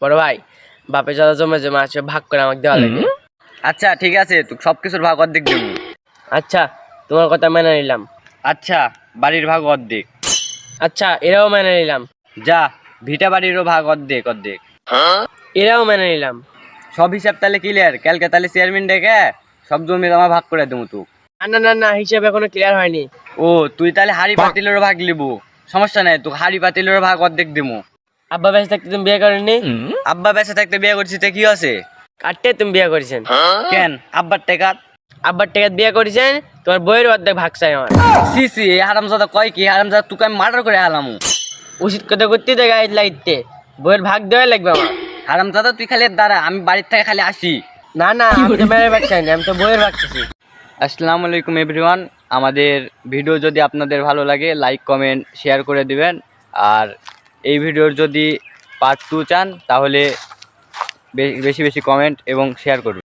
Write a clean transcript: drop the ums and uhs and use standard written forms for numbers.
বড় ভাই বাপে যত জমে জমা আছে ভাগ করে আমাকে দেওয়া লাগে। আচ্ছা ঠিক আছে, তুই সব কিছুর ভাগ অর্ধেক দেবো। আচ্ছা তোমার কথা মেনে নিলাম। আচ্ছা বাড়ির ভাগ অর্ধেক। আচ্ছা এরাও মেনে নিলাম। যা, ভিটা বাড়িরও ভাগ অর্ধেক অর্ধেক। এরাও মেনে নিলাম। সব হিসাব তাহলে ক্লিয়ার, কালকে তাহলে চেয়ারম্যান ডেকে সব জমি জমা ভাগ করে দেবো তুই। না না না, হিসেব এখনো ক্লিয়ার হয়নি। ও তুই তাহলে হাড়ি পাতিলেরও ভাগ লিবো, সমস্যা নাই, তুই হাড়ি পাতিলেরও ভাগ অর্ধেক দেবো। আব্বা বেঁচে থাকতে তুমি বিয়ে করেননি? আব্বা বেঁচে থাকতে বিয়ে করছিস তে কি আছে? কাটতে তুমি বিয়ে করেছেন কেন আব্বার টেকা? আব্বার টাকা বিয়ে করেছেন, তোমার বইয়ের অর্ধেক ভাগ চাই আমার। সি সি, এই হারামজাদা কয় কি? হারামজাদা তোকে আমি মার্ডার করে হালামু। উচিত কথা করতে দেখা লাইতে বইয়ের ভাগ দেওয়াই লাগবে আমার। হারামজাদা তুই খালি দাঁড়া, আমি বাড়ির থেকে খালি আসি। না না, আমি তো মেয়ের ভাগ চাই না, আমি তো বইয়ের ভাগ চাইছি। আসসালামু আলাইকুম এভরিওয়ান। আমাদের ভিডিও যদি আপনাদের ভালো লাগে লাইক কমেন্ট শেয়ার করে দিবেন। আর এই ভিডিওর যদি পার্ট 2 চান তাহলে বেশি বেশি কমেন্ট এবং শেয়ার করবেন।